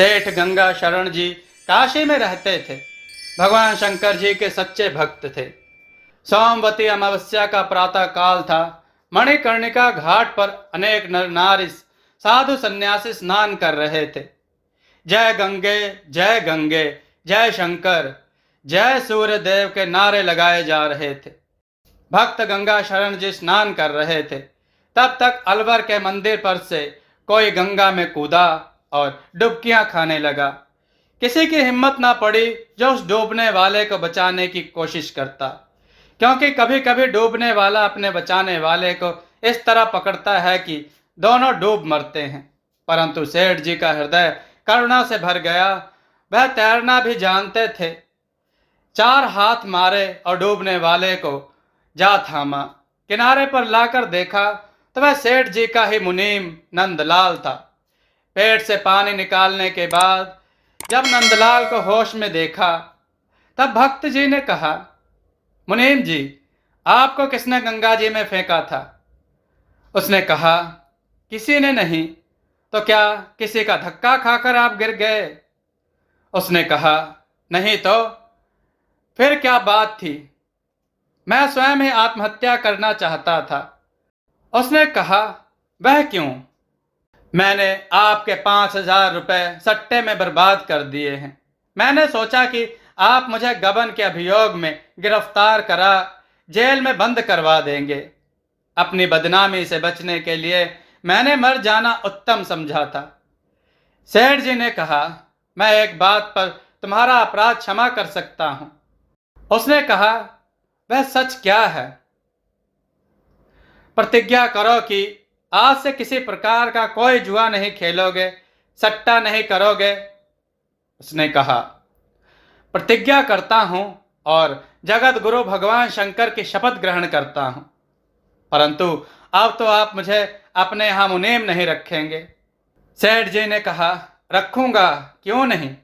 सेठ गंगा शरण जी काशी में रहते थे। भगवान शंकर जी के सच्चे भक्त थे। सोमवती अमावस्या का प्रातः काल था। मणिकर्णिका घाट पर अनेक नर नारी साधु सन्यासी स्नान कर रहे थे। जय गंगे, जय गंगे, जय शंकर, जय सूर्य देव के नारे लगाए जा रहे थे। भक्त गंगा शरण जी स्नान कर रहे थे। तब तक अलवर के मंदिर पर से कोई गंगा में कूदा और डुबकियां खाने लगा। किसी की हिम्मत ना पड़ी जो उस डूबने वाले को बचाने की कोशिश करता, क्योंकि कभी कभी डूबने वाला अपने बचाने वाले को इस तरह पकड़ता है कि दोनों डूब मरते हैं। परंतु सेठ जी का हृदय करुणा से भर गया। वह तैरना भी जानते थे। 4 हाथ मारे और डूबने वाले को जा थामा। किनारे पर लाकर देखा तो वह सेठ जी का ही मुनीम नंदलाल था। पेट से पानी निकालने के बाद जब नंदलाल को होश में देखा, तब भक्त जी ने कहा, मुनीम जी, आपको किसने गंगा जी में फेंका था? उसने कहा, किसी ने नहीं। तो क्या किसी का धक्का खाकर आप गिर गए? उसने कहा, नहीं तो फिर क्या बात थी? मैं स्वयं ही आत्महत्या करना चाहता था। उसने कहा, वह क्यों? मैंने आपके 5,000 रुपए सट्टे में बर्बाद कर दिए हैं। मैंने सोचा कि आप मुझे गबन के अभियोग में गिरफ्तार करा जेल में बंद करवा देंगे। अपनी बदनामी से बचने के लिए मैंने मर जाना उत्तम समझा था। सेठ जी ने कहा, मैं एक बात पर तुम्हारा अपराध क्षमा कर सकता हूं। उसने कहा, वह सच क्या है? प्रतिज्ञा करो कि आज से किसी प्रकार का कोई जुआ नहीं खेलोगे, सट्टा नहीं करोगे। उसने कहा, प्रतिज्ञा करता हूं और जगत गुरु भगवान शंकर की शपथ ग्रहण करता हूं। परंतु अब तो आप मुझे अपने यहां मुनीम नहीं रखेंगे। सेठ जी ने कहा, रखूंगा, क्यों नहीं।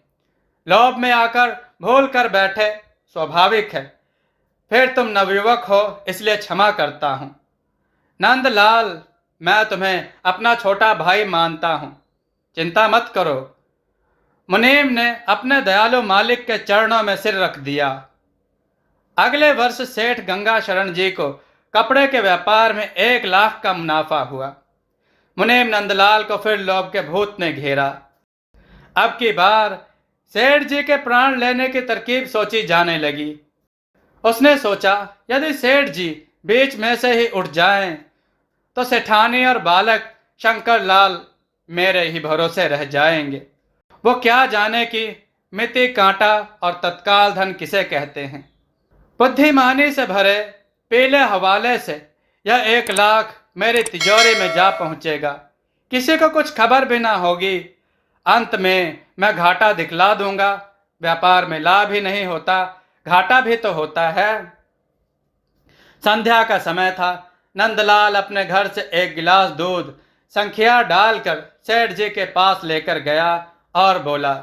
लोभ में आकर भूल कर बैठे, स्वाभाविक है। फिर तुम नवयुवक हो, इसलिए क्षमा करता हूं। नंदलाल, मैं तुम्हें अपना छोटा भाई मानता हूं, चिंता मत करो। मुनीम ने अपने दयालु मालिक के चरणों में सिर रख दिया। अगले वर्ष सेठ गंगा शरण जी को कपड़े के व्यापार में 1 लाख का मुनाफा हुआ। मुनीम नंदलाल को फिर लोभ के भूत ने घेरा। अब की बार सेठ जी के प्राण लेने की तरकीब सोची जाने लगी। उसने सोचा, यदि सेठ जी बीच में से ही उठ जाएं, तो सेठानी और बालक शंकर लाल मेरे ही भरोसे रह जाएंगे। वो क्या जाने कि मिति कांटा और तत्काल धन किसे कहते हैं। बुद्धिमानी से भरे पीले हवाले से यह 1 लाख मेरी तिजोरी में जा पहुंचेगा। किसी को कुछ खबर भी ना होगी। अंत में मैं घाटा दिखला दूंगा। व्यापार में लाभ ही नहीं होता, घाटा भी तो होता है। संध्या का समय था। नंदलाल अपने घर से 1 गिलास दूध संखिया डालकर सेठ जी के पास लेकर गया और बोला,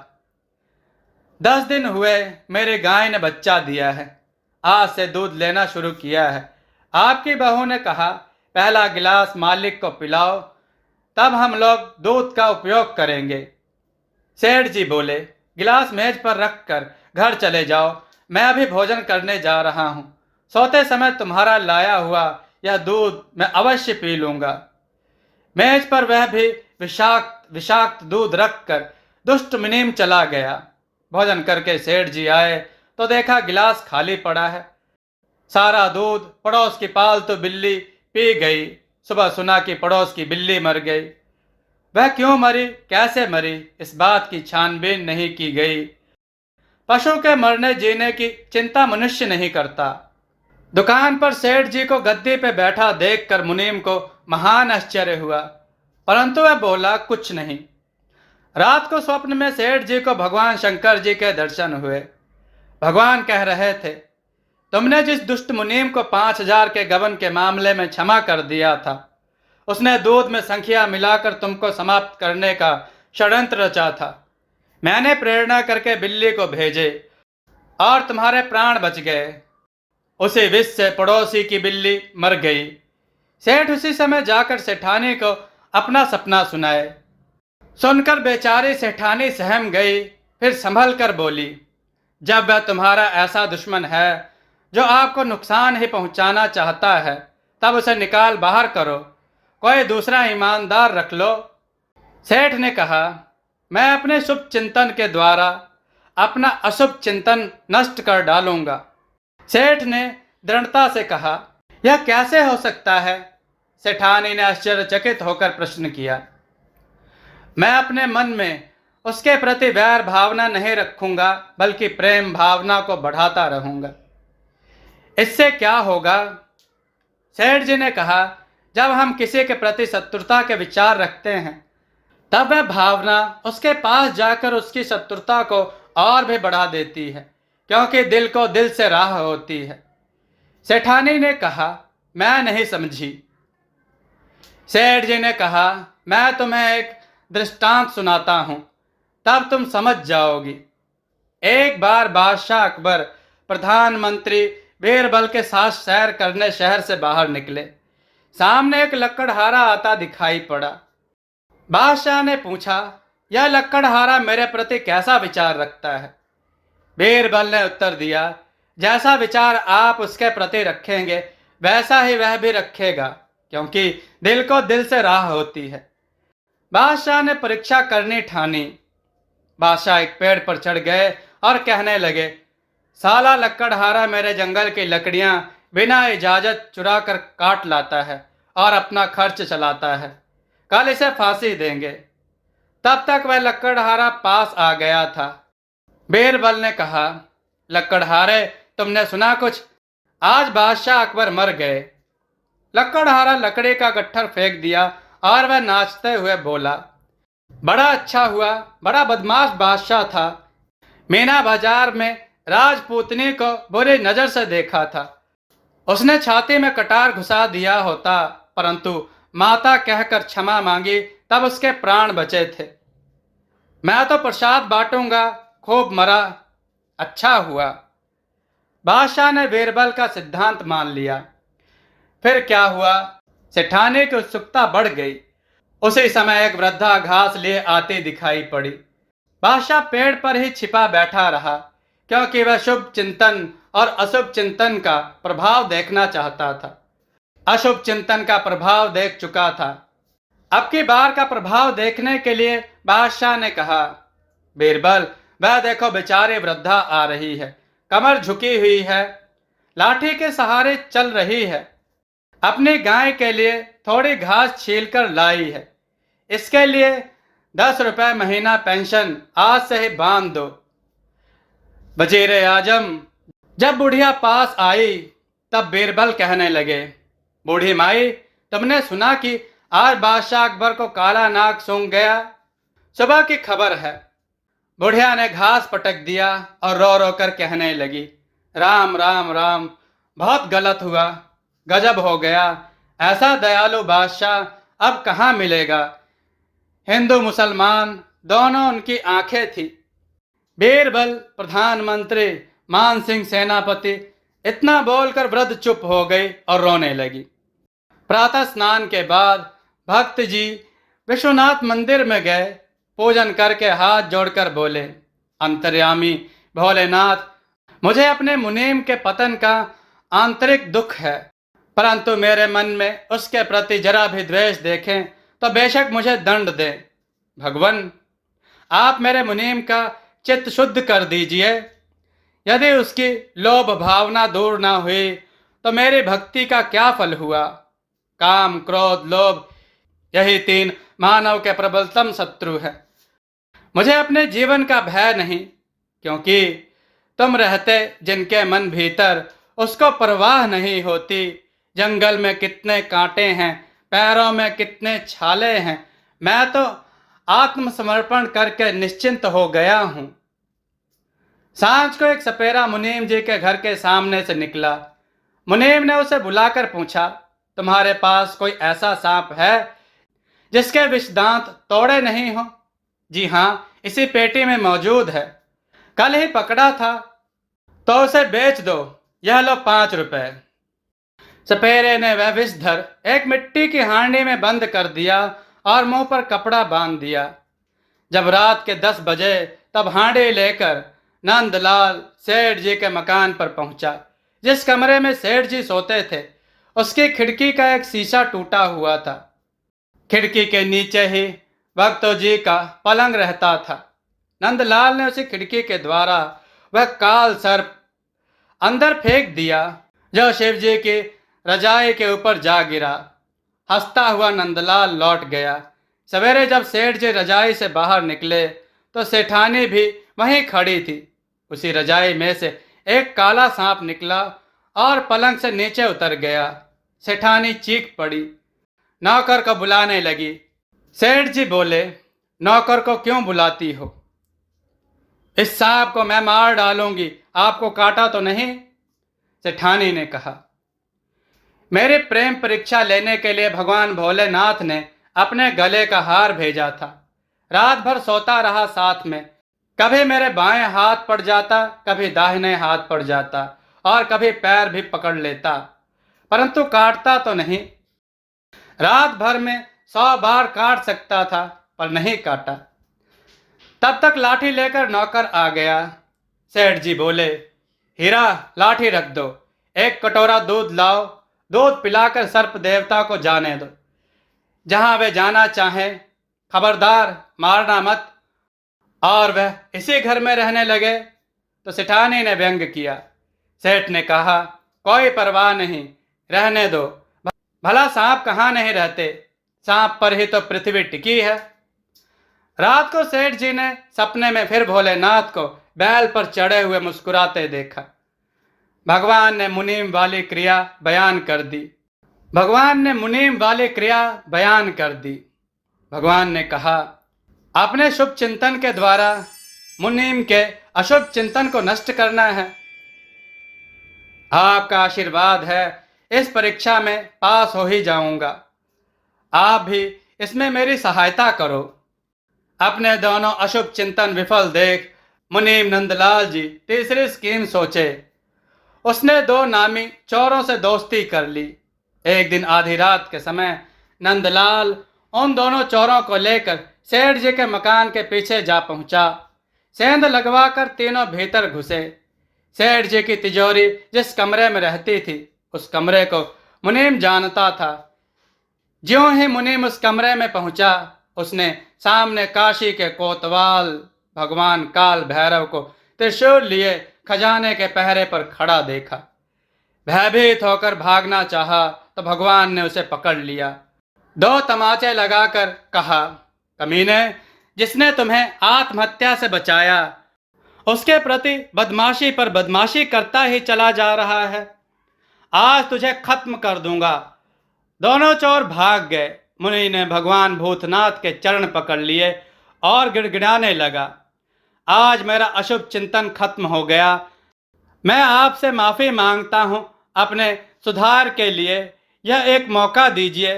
10 दिन हुए मेरी गाय ने बच्चा दिया है। आज से दूध लेना शुरू किया है। आपकी बहू ने कहा, पहला गिलास मालिक को पिलाओ, तब हम लोग दूध का उपयोग करेंगे। सेठ जी बोले, गिलास मेज पर रखकर घर चले जाओ, मैं अभी भोजन करने जा रहा हूं। सोते समय तुम्हारा लाया हुआ यह दूध मैं अवश्य पी लूंगा। मेज पर वह भी विषाक्त दूध रखकर दुष्ट मुनीम चला गया। भोजन करके सेठ जी आए तो देखा गिलास खाली पड़ा है। सारा दूध पड़ोस की पालतू बिल्ली पी गई। सुबह सुना कि पड़ोस की बिल्ली मर गई। वह क्यों मरी, कैसे मरी, इस बात की छानबीन नहीं की गई। पशु के मरने जीने की चिंता मनुष्य नहीं करता। दुकान पर सेठ जी को गद्दी पे बैठा देखकर मुनीम को महान आश्चर्य हुआ, परंतु वह बोला कुछ नहीं। रात को स्वप्न में सेठ जी को भगवान शंकर जी के दर्शन हुए। भगवान कह रहे थे, तुमने जिस दुष्ट मुनीम को 5,000 के गबन के मामले में क्षमा कर दिया था, उसने दूध में संखिया मिलाकर तुमको समाप्त करने का षड्यंत्र रचा था। मैंने प्रेरणा करके बिल्ली को भेजे और तुम्हारे प्राण बच गए। उसी विष से पड़ोसी की बिल्ली मर गई। सेठ उसी समय जाकर सेठानी को अपना सपना सुनाए। सुनकर बेचारी सेठानी सहम गई, फिर संभल कर बोली, जब वह तुम्हारा ऐसा दुश्मन है जो आपको नुकसान ही पहुंचाना चाहता है, तब उसे निकाल बाहर करो, कोई दूसरा ईमानदार रख लो। सेठ ने कहा, मैं अपने शुभ चिंतन के द्वारा अपना अशुभ चिंतन नष्ट कर डालूंगा। सेठ ने दृढ़ता से कहा, यह कैसे हो सकता है? सेठानी ने आश्चर्यचकित होकर प्रश्न किया। मैं अपने मन में उसके प्रति वैर भावना नहीं रखूंगा, बल्कि प्रेम भावना को बढ़ाता रहूंगा। इससे क्या होगा? सेठ जी ने कहा, जब हम किसी के प्रति शत्रुता के विचार रखते हैं, तब वह भावना उसके पास जाकर उसकी शत्रुता को और भी बढ़ा देती है, क्योंकि दिल को दिल से राह होती है। सेठानी ने कहा, मैं नहीं समझी। सेठ जी ने कहा, मैं तुम्हें एक दृष्टांत सुनाता हूं, तब तुम समझ जाओगी। एक बार बादशाह अकबर प्रधानमंत्री बीरबल के साथ सैर करने शहर से बाहर निकले। सामने एक लकड़हारा आता दिखाई पड़ा। बादशाह ने पूछा, यह लकड़हारा मेरे प्रति कैसा विचार रखता है? बीरबल ने उत्तर दिया, जैसा विचार आप उसके प्रति रखेंगे वैसा ही वह भी रखेगा, क्योंकि दिल को दिल से राह होती है। बादशाह ने परीक्षा करनी ठानी। बादशाह एक पेड़ पर चढ़ गए और कहने लगे, साला लकड़हारा मेरे जंगल की लकड़ियां बिना इजाजत चुरा कर काट लाता है और अपना खर्च चलाता है, कल इसे फांसी देंगे। तब तक वह लकड़हारा पास आ गया था। बीरबल ने कहा, लकड़हारे, तुमने सुना कुछ? आज बादशाह अकबर मर गए। लकड़हारा लकड़ी का गट्ठर फेंक दिया और वह नाचते हुए बोला, बड़ा अच्छा हुआ, बड़ा बदमाश बादशाह था। मीना बाजार में राजपूतनी को बुरी नजर से देखा था। उसने छाती में कटार घुसा दिया होता, परंतु माता कहकर क्षमा मांगी, तब उसके प्राण बचे थे। मैं तो प्रसाद बांटूंगा, खूब मरा, अच्छा हुआ। बादशाह ने बीरबल का सिद्धांत मान लिया। फिर क्या हुआ? सेठानी की उत्सुकता बढ़ गई। उसी समय एक वृद्धा घास लिए आती दिखाई पड़ी। बादशाह पेड़ पर ही छिपा बैठा रहा, क्योंकि वह शुभ चिंतन और अशुभ चिंतन का प्रभाव देखना चाहता था। अशुभ चिंतन का प्रभाव देख चुका था। अब की बार का प्रभाव देखने के लिए बादशाह ने कहा, बीरबल, वह देखो बेचारी वृद्धा आ रही है, कमर झुकी हुई है, लाठी के सहारे चल रही है, अपनी गाय के लिए थोड़ी घास छील कर लाई है। इसके लिए 10 रुपए महीना पेंशन आज से ही बांध दो। वजीर आजम जब बुढ़िया पास आई, तब बीरबल कहने लगे, बूढ़ी माई, तुमने सुना कि आज बादशाह अकबर को काला नाग सूंघ गया? सुबह की खबर है। बुढ़िया ने घास पटक दिया और रो रो कर कहने लगी, राम राम राम, बहुत गलत हुआ, गजब हो गया, ऐसा दयालु बादशाह अब कहाँ मिलेगा। हिंदू मुसलमान दोनों उनकी आंखें थी। बीरबल, प्रधानमंत्री, मान सिंह सेनापति, इतना बोलकर वृद्ध चुप हो गई और रोने लगी। प्रातः स्नान के बाद भक्त जी विश्वनाथ मंदिर में गए। पूजन करके हाथ जोड़कर बोले, अंतर्यामी भोलेनाथ, मुझे अपने मुनीम के पतन का आंतरिक दुख है, परंतु मेरे मन में उसके प्रति जरा भी द्वेष देखें तो बेशक मुझे दंड दें। भगवान, आप मेरे मुनीम का चित्त शुद्ध कर दीजिए। यदि उसकी लोभ भावना दूर ना हुई तो मेरी भक्ति का क्या फल हुआ? काम, क्रोध, लोभ, यही 3 मानव के प्रबलतम शत्रु है। मुझे अपने जीवन का भय नहीं, क्योंकि तुम रहते जिनके मन भीतर उसको परवाह नहीं होती। जंगल में कितने कांटे हैं, पैरों में कितने छाले हैं, मैं तो आत्मसमर्पण करके निश्चिंत हो गया हूं। सांझ को एक सपेरा मुनीम जी के घर के सामने से निकला। मुनीम ने उसे बुलाकर पूछा, तुम्हारे पास कोई ऐसा सांप है जिसके विष दांत तोड़े नहीं हो? जी हाँ, इसी पेटी में मौजूद है, कल ही पकड़ा था। तो उसे बेच दो, यह लो 5 रुपए। सपेरे ने वह विषधर एक मिट्टी की हांडी में बंद कर दिया और मुंह पर कपड़ा बांध दिया। जब रात के 10 बजे तब हांडी लेकर नंदलाल सेठ जी के मकान पर पहुंचा। जिस कमरे में सेठ जी सोते थे उसकी खिड़की का एक शीशा टूटा हुआ था। खिड़की के नीचे ही भक्तो जी का पलंग रहता था। नंदलाल ने उसी खिड़की के द्वारा वह काल सर्प अंदर फेंक दिया जो शिव जी की रजाई के ऊपर जा गिरा। हंसता हुआ नंदलाल लौट गया। सवेरे जब सेठ जी रजाई से बाहर निकले तो सेठानी भी वहीं खड़ी थी। उसी रजाई में से एक काला सांप निकला और पलंग से नीचे उतर गया। सेठानी चीख पड़ी, नौकर को बुलाने लगी। सेठ जी बोले, नौकर को क्यों बुलाती हो? इस सांप को मैं मार डालूंगी, आपको काटा तो नहीं? सेठानी ने कहा, मेरे प्रेम परीक्षा लेने के लिए भगवान भोलेनाथ ने अपने गले का हार भेजा था। रात भर सोता रहा साथ में। कभी मेरे बाएं हाथ पड़ जाता, कभी दाहिने हाथ पड़ जाता और कभी पैर भी पकड़ लेता, परंतु काटता तो नहीं। रात भर में 100 बार काट सकता था पर नहीं काटा। तब तक लाठी लेकर नौकर आ गया। सेठ जी बोले, हीरा लाठी रख दो, एक कटोरा दूध लाओ, दूध पिलाकर सर्प देवता को जाने दो। जहां वे जाना चाहें, खबरदार मारना मत। और वह इसी घर में रहने लगे। तो सेठानी ने व्यंग किया। सेठ ने कहा, कोई परवाह नहीं, रहने दो। भला सांप कहाँ नहीं रहते, सांप पर ही तो पृथ्वी टिकी है। रात को सेठ जी ने सपने में फिर भोलेनाथ को बैल पर चढ़े हुए मुस्कुराते देखा। भगवान ने मुनीम वाली क्रिया बयान कर दी। भगवान ने कहा, अपने शुभ चिंतन के द्वारा मुनीम के अशुभ चिंतन को नष्ट करना है। आपका आशीर्वाद है, इस परीक्षा में पास हो ही जाऊंगा। आप भी इसमें मेरी सहायता करो। अपने दोनों अशुभ चिंतन विफल देख मुनीम नंदलाल जी तीसरी स्कीम सोचे। उसने 2 नामी चोरों से दोस्ती कर ली। एक दिन आधी रात के समय नंदलाल उन दोनों चोरों को लेकर सेठ जी के मकान के पीछे जा पहुंचा। सेंध लगवाकर तीनों भीतर घुसे। सेठ जी की तिजोरी जिस कमरे में रहती थी उस कमरे को मुनीम जानता था। ज्यों ही मुनीम उस कमरे में पहुंचा, उसने सामने काशी के कोतवाल भगवान काल भैरव को त्रिशूल लिए खजाने के पहरे पर खड़ा देखा। भयभीत होकर भागना चाहा तो भगवान ने उसे पकड़ लिया। 2 तमाचे लगाकर कहा, कमीने, जिसने तुम्हें आत्महत्या से बचाया उसके प्रति बदमाशी पर बदमाशी करता ही चला जा रहा है। आज तुझे खत्म कर दूंगा। दोनों चोर भाग गए। मुनि ने भगवान भूतनाथ के चरण पकड़ लिए और गिड़गिड़ाने लगा, आज मेरा अशुभ चिंतन खत्म हो गया। मैं आपसे माफी मांगता हूं, अपने सुधार के लिए यह एक मौका दीजिए।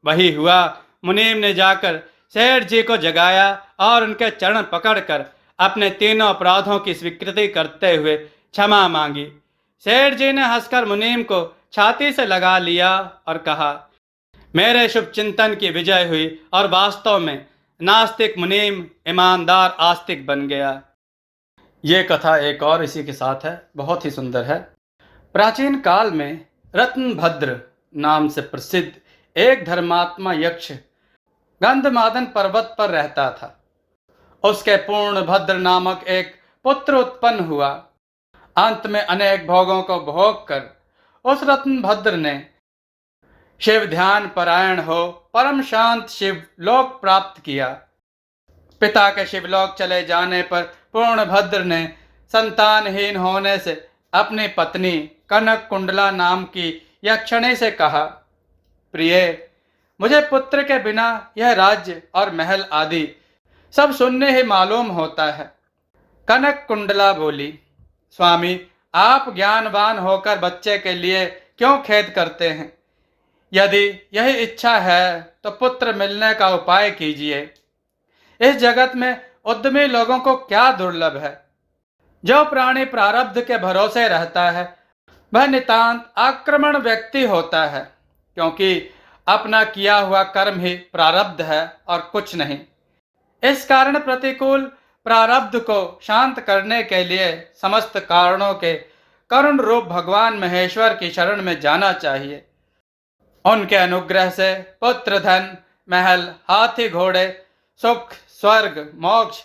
वही हुआ। मुनीम ने जाकर सेठ जी को जगाया और उनके चरण पकड़कर अपने तीनों अपराधों की स्वीकृति करते हुए क्षमा मांगी। सेठ जी ने हंसकर मुनीम को छाती से लगा लिया और कहा, मेरे शुभ चिंतन की विजय हुई और वास्तव में नास्तिक मुनीम ईमानदार आस्तिक बन गया। ये कथा एक और इसी के साथ है, बहुत ही सुंदर है। प्राचीन काल में रत्नभद्र नाम से प्रसिद्ध एक धर्मात्मा यक्ष गंधमादन पर्वत पर रहता था। उसके पूर्णभद्र नामक एक पुत्र उत्पन्न हुआ। अंत में अनेक भोगों को भोग कर उस रत्नभद्र ने शिव ध्यान परायण हो परम शांत शिव लोक प्राप्त किया। पिता के शिवलोक चले जाने पर पूर्णभद्र ने संतानहीन होने से अपनी पत्नी कनक कुंडला नाम की यक्षिणी से कहा, प्रिय, मुझे पुत्र के बिना यह राज्य और महल आदि सब शून्य ही मालूम होता है। कनक कुंडला बोली, स्वामी, आप ज्ञानवान होकर बच्चे के लिए क्यों खेद करते हैं? यदि यही इच्छा है तो पुत्र मिलने का उपाय कीजिए। इस जगत में उद्यमी लोगों को क्या दुर्लभ है। जो प्राणी प्रारब्ध के भरोसे रहता है वह नितांत आक्रमण व्यक्ति होता है, क्योंकि अपना किया हुआ कर्म ही प्रारब्ध है और कुछ नहीं। इस कारण प्रतिकूल प्रारब्ध को शांत करने के लिए समस्त कारणों के करुण रूप भगवान महेश्वर की शरण में जाना चाहिए। उनके अनुग्रह से पुत्र, धन, महल, हाथी, घोड़े, सुख, स्वर्ग, मोक्ष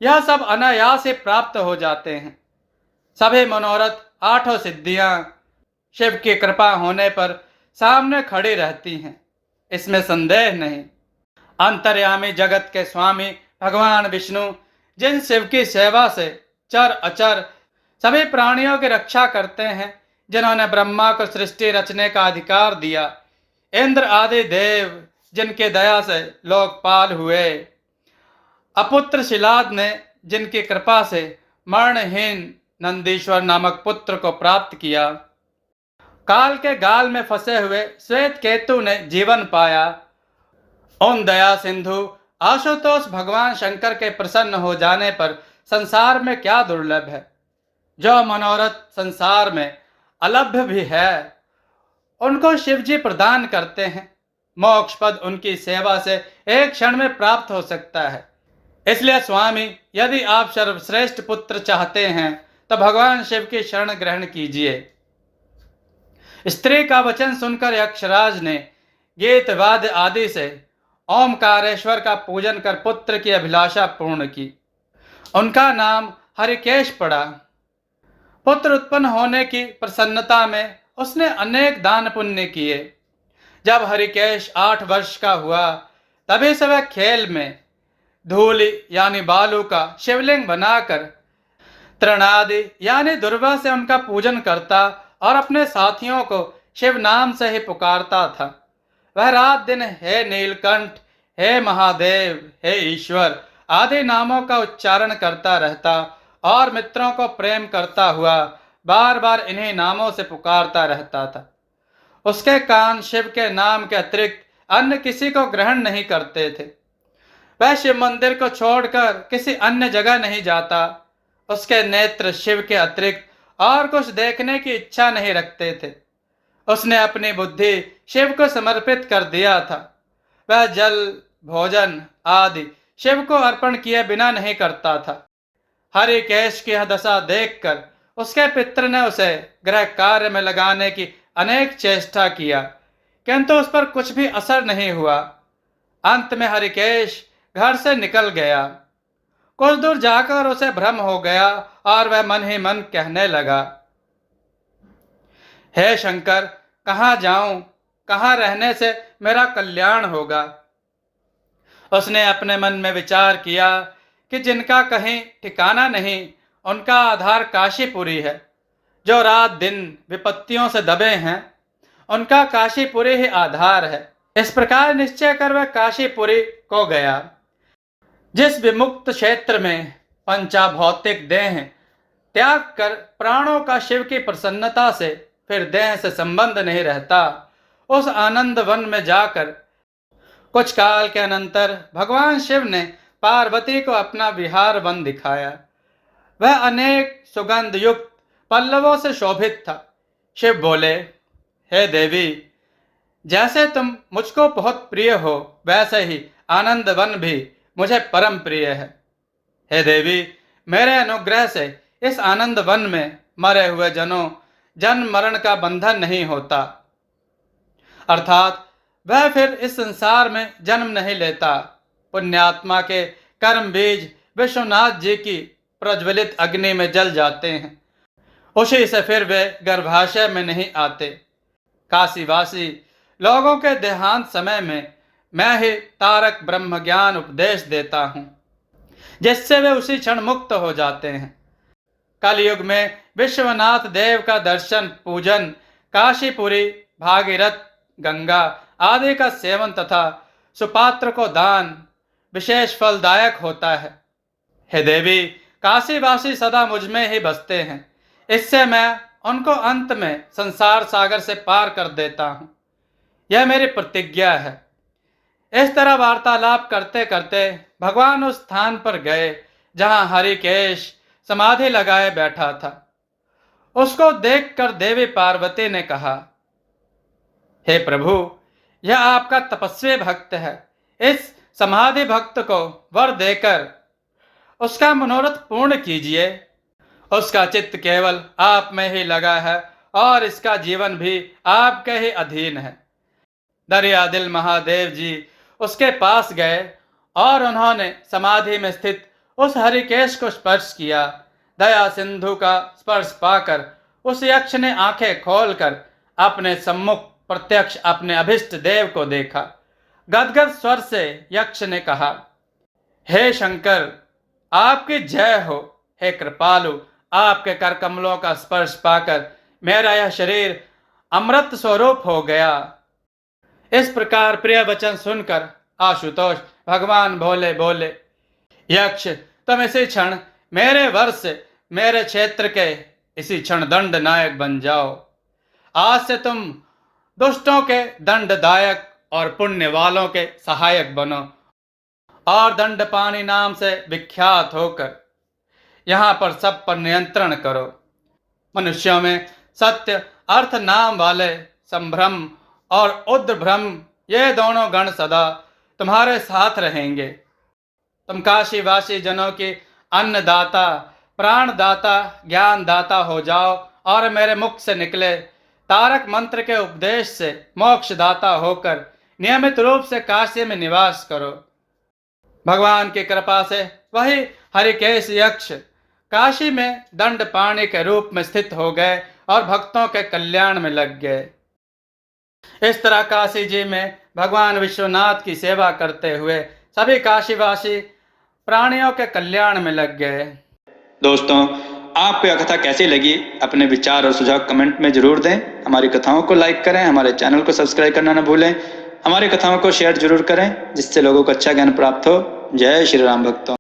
यह सब अनायास ही प्राप्त हो जाते हैं। सभी मनोरथ, आठों सिद्धियां शिव की कृपा होने पर सामने खड़ी रहती हैं, इसमें संदेह नहीं। अंतर्यामी जगत के स्वामी भगवान विष्णु जिन शिव की सेवा से चर अचर सभी प्राणियों की रक्षा करते हैं, जिन्होंने ब्रह्मा को सृष्टि रचने का अधिकार दिया, इंद्र आदि देव जिनके दया से लोकपाल हुए, अपुत्र शिलाद ने जिनकी कृपा से मरणहीन नंदीश्वर नामक पुत्र को प्राप्त किया, काल के गाल में फंसे हुए श्वेत केतु ने जीवन पाया, उन दया सिंधु आशुतोष भगवान शंकर के प्रसन्न हो जाने पर संसार में क्या दुर्लभ है। जो मनोरथ संसार में अलभ्य भी है, उनको शिवजी प्रदान करते हैं। मोक्ष पद उनकी सेवा से एक क्षण में प्राप्त हो सकता है। इसलिए स्वामी, यदि आप सर्वश्रेष्ठ पुत्र चाहते हैं तो भगवान शिव की शरण ग्रहण कीजिए। स्त्री का वचन सुनकर यक्षराज ने गीत वाद्य आदि से ओमकारेश्वर का पूजन कर पुत्र की अभिलाषा पूर्ण की। उनका नाम हरिकेश पड़ा। पुत्र उत्पन्न होने की प्रसन्नता में उसने अनेक दान पुण्य किए। जब हरिकेश 8 वर्ष का हुआ, तभी से वह खेल में धूलि यानी बालू का शिवलिंग बनाकर तृणादि यानी दुर्वा से उनका पूजन करता और अपने साथियों को शिव नाम से ही पुकारता था। वह रात दिन हे नीलकंठ, हे महादेव, हे ईश्वर आदि नामों का उच्चारण करता रहता और मित्रों को प्रेम करता हुआ बार बार इन्हीं नामों से पुकारता रहता था। उसके कान शिव के नाम के अतिरिक्त अन्य किसी को ग्रहण नहीं करते थे। वह शिव मंदिर को छोड़कर किसी अन्य जगह नहीं जाता। उसके नेत्र शिव के अतिरिक्त और कुछ देखने की इच्छा नहीं रखते थे। उसने अपनी बुद्धि शिव को समर्पित कर दिया था। वह जल, भोजन आदि शिव को अर्पण किए बिना नहीं करता था। हरिकेश की यह दशा देखकर उसके पितृ ने उसे गृह कार्य में लगाने की अनेक चेष्टा किया, किंतु उस पर कुछ भी असर नहीं हुआ। अंत में हरिकेश घर से निकल गया। कुछ दूर जाकर उसे भ्रम हो गया और वह मन ही मन कहने लगा, हे शंकर, कहाँ जाऊं, कहाँ रहने से मेरा कल्याण होगा। उसने अपने मन में विचार किया कि जिनका कहीं ठिकाना नहीं, उनका आधार काशीपुरी है। जो रात दिन विपत्तियों से दबे हैं, उनका काशीपुरी ही आधार है। इस प्रकार निश्चय कर वह काशीपुरी को गया। जिस विमुक्त क्षेत्र में पंचाभौतिक देह त्याग कर प्राणों का शिव की प्रसन्नता से फिर देह से संबंध नहीं रहता, उस आनंद वन में जाकर कुछ काल के अनंतर भगवान शिव ने पार्वती को अपना विहार वन दिखाया। वह अनेक सुगंध युक्त पल्लवों से शोभित था। शिव बोले, हे देवी, जैसे तुम मुझको बहुत प्रिय हो, वैसे ही आनंद वन भी मुझे परम प्रिय है। हे देवी, मेरे अनुग्रह से इस आनंद वन में मरे हुए जनों जन्म मरण का बंधन नहीं होता, अर्थात वह फिर इस संसार में जन्म नहीं लेता। पुण्यात्मा के कर्म बीज विश्वनाथ जी की प्रज्वलित अग्नि में जल जाते हैं, उसी से फिर वे गर्भाशय में नहीं आते। काशीवासी लोगों के देहांत समय में मैं ही तारक ब्रह्म ज्ञान उपदेश देता हूँ, जिससे वे उसी क्षण मुक्त हो जाते हैं। कलयुग में विश्वनाथ देव का दर्शन पूजन, काशीपुरी, भागीरथ, गंगा आदि का सेवन तथा सुपात्र को दान विशेष फलदायक होता है। हे देवी, काशीवासी सदा मुझ में ही बसते हैं, इससे मैं उनको अंत में संसार सागर से पार कर देता हूँ। यह मेरी प्रतिज्ञा है। इस तरह वार्तालाप करते करते भगवान उस स्थान पर गए जहां हरिकेश समाधि लगाए बैठा था। उसको देखकर देवी पार्वती ने कहा, हे प्रभु, यह आपका तपस्वी भक्त है। इस समाधि भक्त को वर देकर उसका मनोरथ पूर्ण कीजिए। उसका चित्त केवल आप में ही लगा है और इसका जीवन भी आपके ही अधीन है। दरिया दिल महादेव जी उसके पास गए और उन्होंने समाधि में स्थित उस हरिकेश को स्पर्श किया। दया सिंधु का स्पर्श पाकर उस यक्ष ने आंखें खोलकर अपने सम्मुख प्रत्यक्ष अपने अभिष्ट देव को देखा। गदगद स्वर से यक्ष ने कहा, हे शंकर, आपकी जय हो। हे कृपालु, आपके कर कमलों का स्पर्श पाकर मेरा यह शरीर अमृत स्वरूप हो गया। इस प्रकार प्रिय वचन सुनकर आशुतोष भगवान भोले बोले, यक्ष, तुम इसी क्षण मेरे वर्ष से मेरे क्षेत्र के इसी क्षण दंड नायक बन जाओ। आज से तुम दुष्टों के दंडदायक और पुण्य वालों के सहायक बनो और दंडपाणी नाम से विख्यात होकर यहाँ पर सब पर नियंत्रण करो। मनुष्यों में सत्य अर्थ नाम वाले संभ्रम और उद्भ्रम ये दोनों गण सदा तुम्हारे साथ रहेंगे। तुम काशीवासी जनों की अन्नदाता, प्राणदाता, ज्ञानदाता हो जाओ और मेरे मुख से निकले तारक मंत्र के उपदेश से मोक्षदाता होकर नियमित रूप से काशी में निवास करो। भगवान की कृपा से वही हरिकेश यक्ष काशी में दंडपाणी के रूप में स्थित हो गए और भक्तों के कल्याण में लग गए। इस तरह काशी जी में भगवान विश्वनाथ की सेवा करते हुए सभी काशीवासी प्राणियों के कल्याण में लग गए। दोस्तों, आपको यह कथा कैसी लगी? अपने विचार और सुझाव कमेंट में जरूर दें। हमारी कथाओं को लाइक करें, हमारे चैनल को सब्सक्राइब करना न भूलें। हमारी कथाओं को शेयर जरूर करें जिससे लोगों को अच्छा ज्ञान प्राप्त हो। जय श्री राम भक्तों।